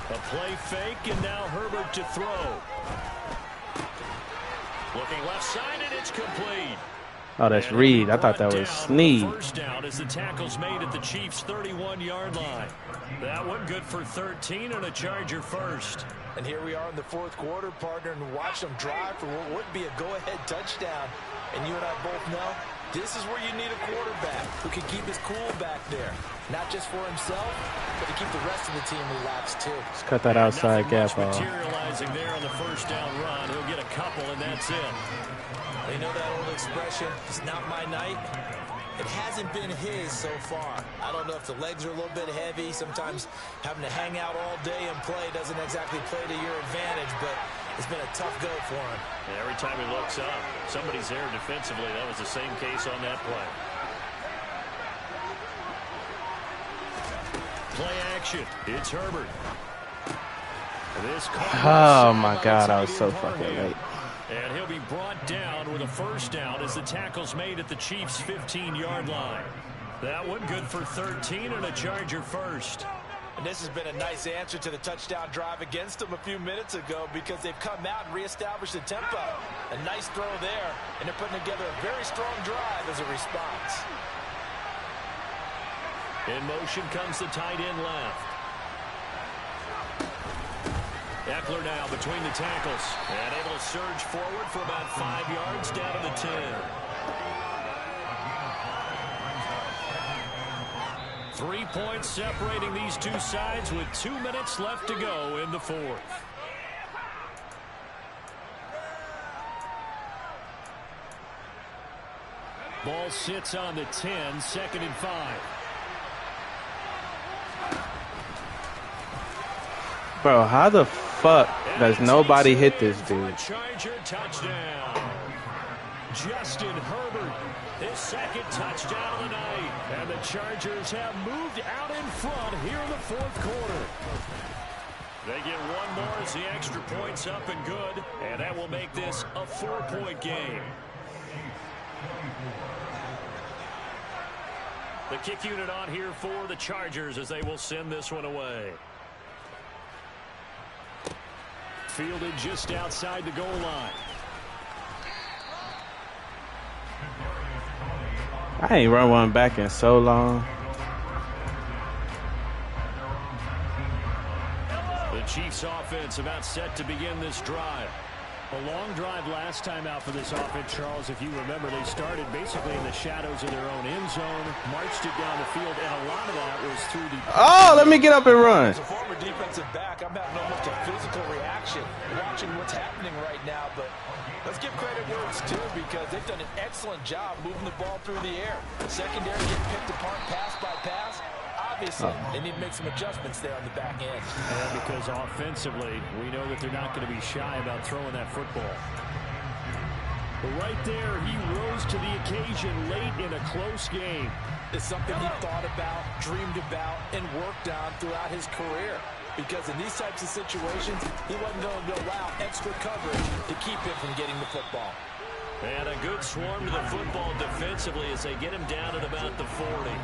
A play fake, and now Herbert to throw. Looking left side, and it's complete. Oh, that's Reed. I thought that was Sneed. First down as the tackle's made at the Chiefs' 31-yard line. That one good for 13 and a Charger first. And here we are in the 4th quarter, partner, and watch them drive for what would be a go-ahead touchdown. And you and I both know this is where you need a quarterback who can keep his cool back there. Not just for himself, but to keep the rest of the team relaxed too. Let's cut that outside gap off. Materializing there on the first down run. He'll get a couple, and that's it. They know that old expression, it's not my night. It hasn't been his so far. I don't know if the legs are a little bit heavy. Sometimes having to hang out all day and play doesn't exactly play to your advantage, but it's been a tough go for him. And every time he looks up, somebody's there defensively. That was the same case on that play. Play action. It's Herbert. Oh, my God. I was so fucking late. And he'll be brought down with a first down as the tackle's made at the Chiefs' 15-yard line. That one good for 13 and a Charger first. And this has been a nice answer to the touchdown drive against them a few minutes ago because they've come out and reestablished the tempo. A nice throw there, and they're putting together a very strong drive as a response. In motion comes the tight end left. Eckler now between the tackles and able to surge forward for about 5 yards down to the 10. 3 points separating these two sides with 2 minutes left to go in the 4th. Ball sits on the 10, 2nd and 5. Bro, how the fuck does nobody hit this dude? Charger touchdown. Justin Herbert, his 2nd touchdown of the night. And the Chargers have moved out in front here in the 4th quarter. They get one more as the extra point's up and good. And that will make this a 4-point game. The kick unit on here for the Chargers as they will send this one away. Fielded just outside the goal line. I ain't run one back in so long. The Chiefs offense about set to begin this drive. A long drive last time out for this offense, Charles. If you remember, they started basically in the shadows of their own end zone, marched it down the field, and a lot of that was through the... Oh, let me get up and run. As a former defensive back, I'm having almost a physical reaction watching what's happening right now, but let's give credit where it's due because they've done an excellent job moving the ball through the air. Secondary getting picked apart pass by pass. Obviously, they need to make some adjustments there on the back end. And because offensively, we know that they're not going to be shy about throwing that football. But right there, he rose to the occasion late in a close game. It's something he thought about, dreamed about, and worked on throughout his career. Because in these types of situations, he wasn't going to allow extra coverage to keep him from getting the football. And a good swarm to the football defensively as they get him down at about the 40.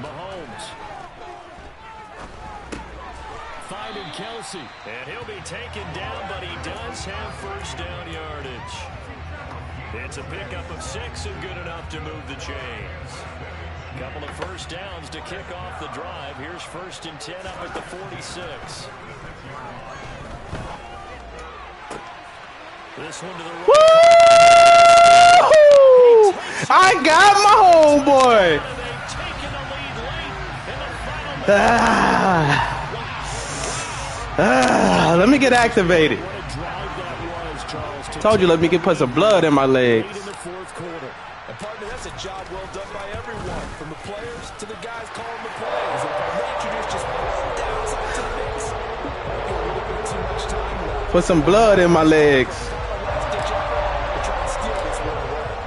Mahomes finding Kelsey. And he'll be taken down, but he does have first down yardage. It's a pickup of 6 and good enough to move the chains. Couple of first downs to kick off the drive. Here's 1st and 10 up at the 46. This one to the right. Woo! I got my homeboy. Let me get activated. Told you, let me put some blood in my legs. And partner, that's a job well done by everyone, from the players to the guys calling the plays. And if I introduce just one downside to the mix, a little bit too much time left. Put some blood in my legs.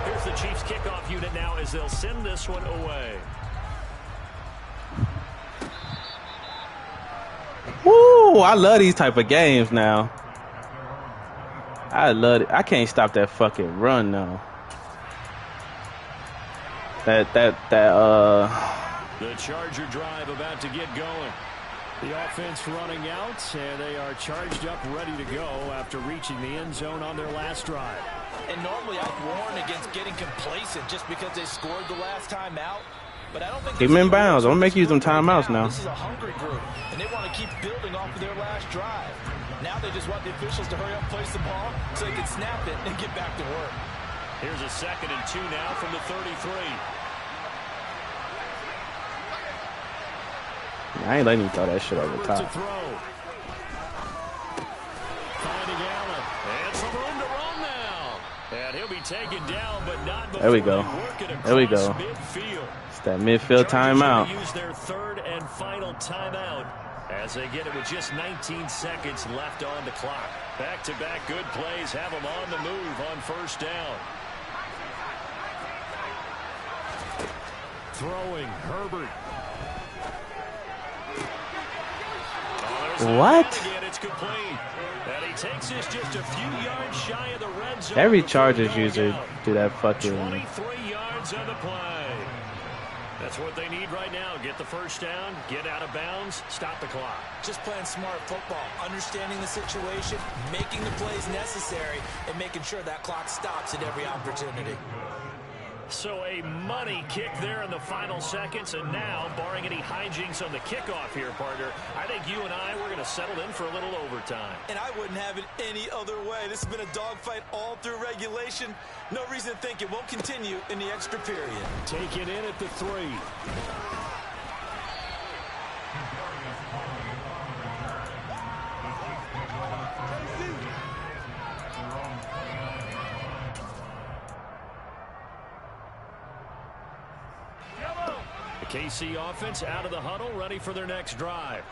Here's the Chiefs kickoff unit now as they'll send this one away. Woo! I love these type of games now. I love it. I can't stop that fucking run now. The Charger drive about to get going. The offense running out, and they are charged up, ready to go after reaching the end zone on their last drive. And normally I'd warn against getting complacent just because they scored the last time out. But I don't think keep them in bounds. I'm gonna make you some timeouts now. This is a hungry group, and they want to keep building off of their last drive. Now they just want the officials to hurry up, place the ball, so they can snap it and get back to work. Here's a 2nd and 2 now from the 33. I ain't letting you throw that shit over the top. Finding Allen. And some room to run now. And he'll be taken down, but not before there we go. There we go. Midfield. It's that midfield timeout. Use their 3rd and final timeout as they get it with just 19 seconds left on the clock. Back-to-back good plays have them on the move on 1st down. Throwing Herbert. What? It's complete. And he takes us just a few yards shy of the red zone. Every Chargers user do that fucking 23 yards on the play. That's what they need right now. Get the first down, get out of bounds, stop the clock. Just playing smart football, understanding the situation, making the plays necessary, and making sure that clock stops at every opportunity. So a money kick there in the final seconds, and now, barring any hijinks on the kickoff here, partner, I think you and I, we're going to settle in for a little overtime. And I wouldn't have it any other way. This has been a dogfight all through regulation. No reason to think it won't continue in the extra period. Take it in at the 3. KC offense out of the huddle, ready for their next drive.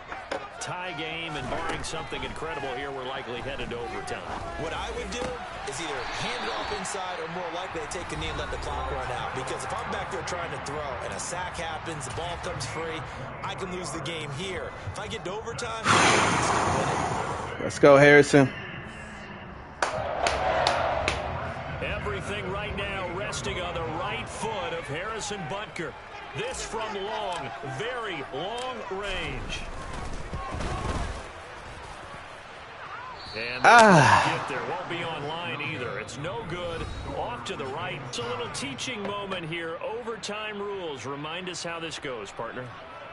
Tie game, and barring something incredible here, we're likely headed to overtime. What I would do is either hand it off inside or more likely to take a knee and let the clock run out. Because if I'm back there trying to throw and a sack happens, the ball comes free, I can lose the game here. If I get to overtime, let's go, Harrison. Everything right now resting on the right foot of Harrison Butker. This from long, very long range. And get there. Won't be online either. It's no good. Off to the right. It's a little teaching moment here. Overtime rules. Remind us how this goes, partner.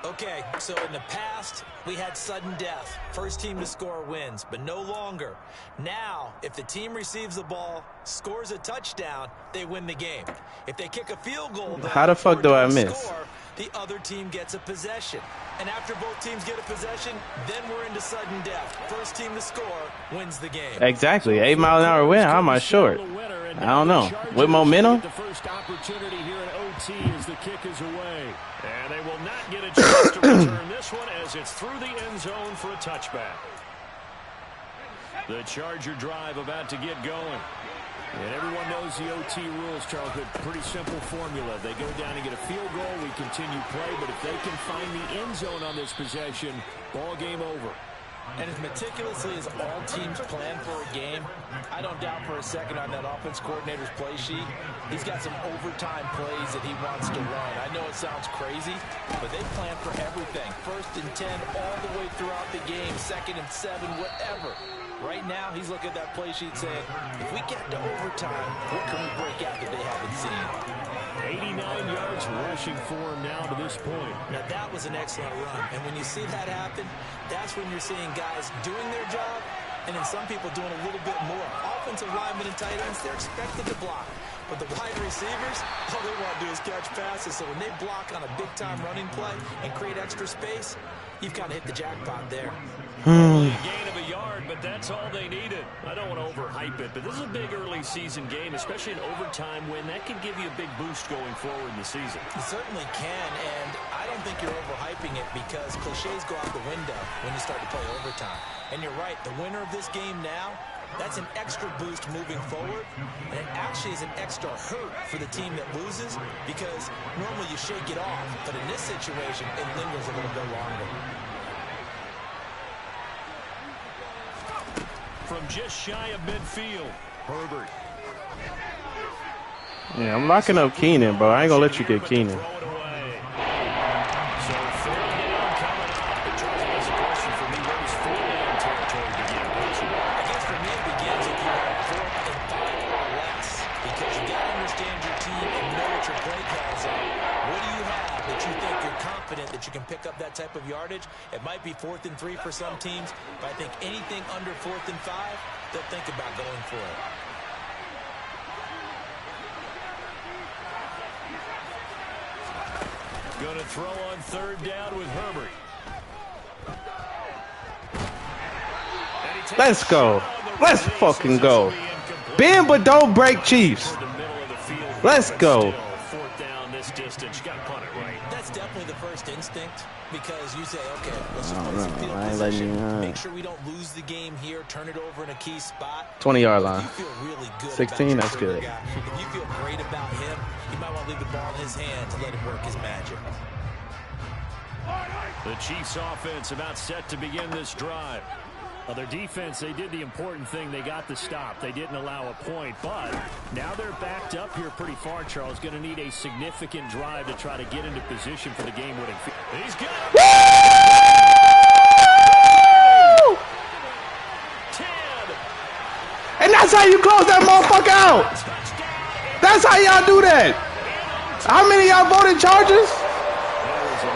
Okay, so in the past, we had sudden death. First team to score wins, but no longer. Now, if the team receives the ball, scores a touchdown, they win the game. If they kick a field goal, how the fuck do I miss? Score, the other team gets a possession. And after both teams get a possession, then we're into sudden death. First team to score wins the game. Exactly. 8 mile an hour win. How am I short? I don't know. With momentum? The first opportunity here in OT as the kick is away. And they will not get a chance to return this one as it's through the end zone for a touchback. The Charger drive about to get going. And everyone knows the OT rules, Charles. Pretty simple formula. They go down and get a field goal. We continue play. But if they can find the end zone on this possession, ball game over. And as meticulously as all teams plan for a game, I don't doubt for a second on that offense coordinator's play sheet, he's got some overtime plays that he wants to run. I know it sounds crazy, but they plan for everything. 1st and 10 all the way throughout the game, 2nd and 7, whatever. Right now, he's looking at that play sheet saying, if we get to overtime, what can we break out that they haven't seen? 89 yards rushing for him now to this point. Now, that was an excellent run. And when you see that happen, that's when you're seeing guys doing their job and then some people doing a little bit more. Offensive linemen and tight ends, they're expected to block. But the wide receivers, all they want to do is catch passes. So when they block on a big-time running play and create extra space, you've kind of hit the jackpot there. Only a gain of a yard, but that's all they needed. I don't want to overhype it, but this is a big early season game, especially an overtime win. That could give you a big boost going forward in the season. You certainly can, and I don't think you're overhyping it because cliches go out the window when you start to play overtime. And you're right, the winner of this game now, that's an extra boost moving forward, and it actually is an extra hurt for the team that loses because normally you shake it off, but in this situation, it lingers a little bit longer. From just shy of midfield, Herbert. Yeah, I'm locking up Keenan, bro. I ain't gonna let you get Keenan. That you can pick up that type of yardage. It might be 4th and 3 for some teams, but I think anything under 4th and 5, they'll think about going for it. Going to throw on 3rd down with Herbert. Let's go. Let's fucking go. Bend but don't break, Chiefs. Let's go. 4th down this distance. You got to punt it right. That's definitely the first instinct because you say, okay, let's just play some field position. Make sure we don't lose the game here. Turn it over in a key spot. 20-yard line. You feel really good 16, that's good. If you feel great about him, you might want to leave the ball in his hand to let him work his magic. The Chiefs offense about set to begin this drive. Well, their defense, they did the important thing. They got the stop. They didn't allow a point, but now they're backed up here pretty far, Charles. Going to need a significant drive to try to get into position for the game-winning field. He's got it. 10. And that's how you close that motherfucker out. That's how y'all do that. How many of y'all voted Chargers?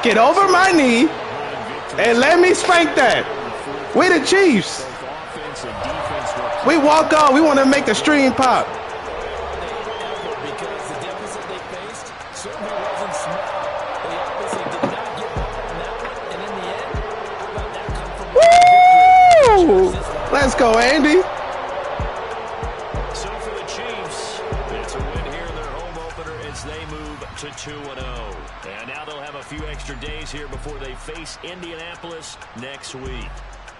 Get over my knee and let me spank that. We the Chiefs. We walk on. We want to make the stream pop. Because the deficit they faced certainly wasn't small. They obviously did not get ball on that one. And in the end, how about that come from Woo! Let's go, Andy. So for the Chiefs, it's a win here in their home opener as they move to 2-0. And now they'll have a few extra days here before they face Indianapolis next week.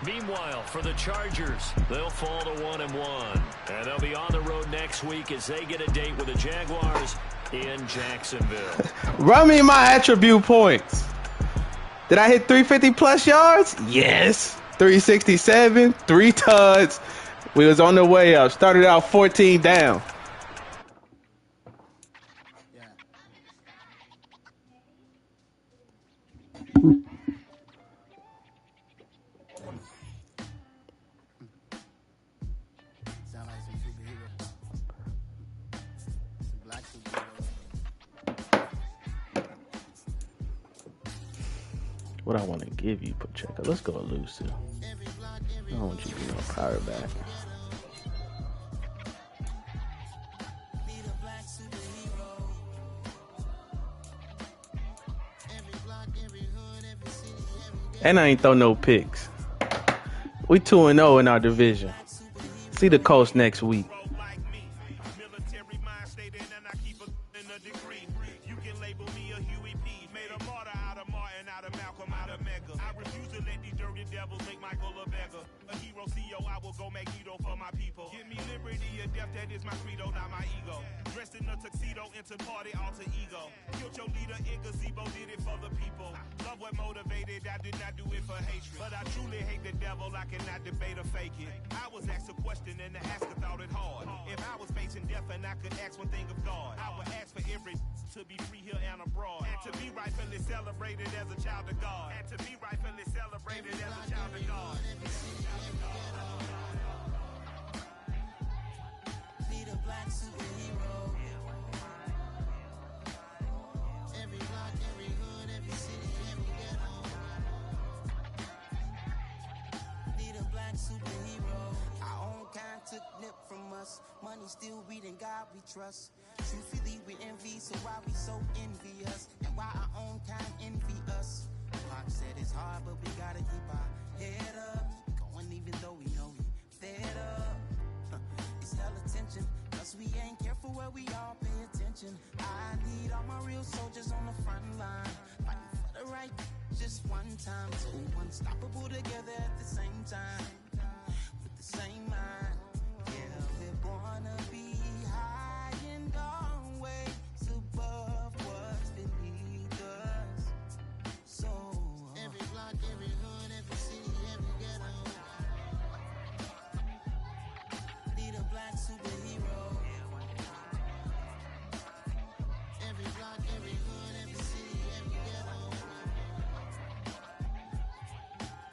Meanwhile, for the Chargers, they'll fall to 1-1. And they'll be on the road next week as they get a date with the Jaguars in Jacksonville. Run me my attribute points. Did I hit 350-plus yards? Yes. 367, 3 tuds. We was on the way up. Started out 14 down. What I want to give you, Pacheco. Let's go elusive. I don't want you to be no power back. And I ain't throw no picks. We 2-0 in our division. See the coach next week. Devils make Michael a beggar. A hero CEO, I will go Magneto for my people. Give me liberty or death, that is my credo, not my ego. Dressed in a tuxedo, into party alter ego. Killed your leader in gazebo, did it for the people. Love what motivated, I did not do it for hatred. But I truly hate the devil, I cannot debate or fake it. I was asked a question and the asker thought it hard. If I was facing death and I could ask one thing of God, I would ask for every to be free here and abroad. And to be rightfully celebrated as a child of God. And to be rightfully celebrated as a child of God. Need a black superhero. Every block, every hood, every city, every ghetto. Need a black superhero. Our own kind took nip from us. Money still reading, God we trust. Truthfully we envy, so why we so envious? And why our own kind envy us? Pac said it's hard, but we gotta keep our head up. Going even though we know we fed up. It's hell attention, cause we ain't careful where we all pay attention. I need all my real soldiers on the front line, fighting for the right just one time. So unstoppable together at the same time, with the same mind. Yeah, we're gonna be high and always above what's beneath us. So every block, every hood, every city, every ghetto. Need a black superhero. Every block, every hood, every city, every ghetto.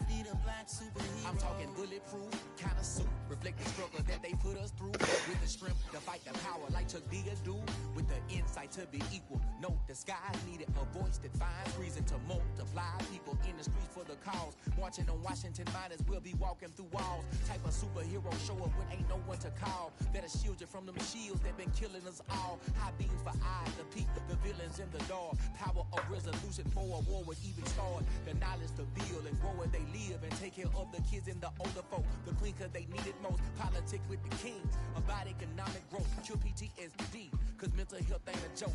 Need a black superhero. I'm talking bulletproof, kind of suit, reflect the struggle that they put us through. With the strength to fight the power like Chuck D do. With the insight to be equal, no disguise needed. A voice that finds reason to multiply. People in the streets for the cause. Marching on Washington, might as well be walking through walls. Type of superhero show up when ain't no one to call. That'll shield you from them shields that been killing us all. High beams for eyes to peek the villains in the dark. Power of resolution for a war would even start. The knowledge to build and grow where they live and take care of the kids and the older folk. The clean cause they need it most. Politics with the kings about economic growth. Cure PTSD cause mental health ain't a joke.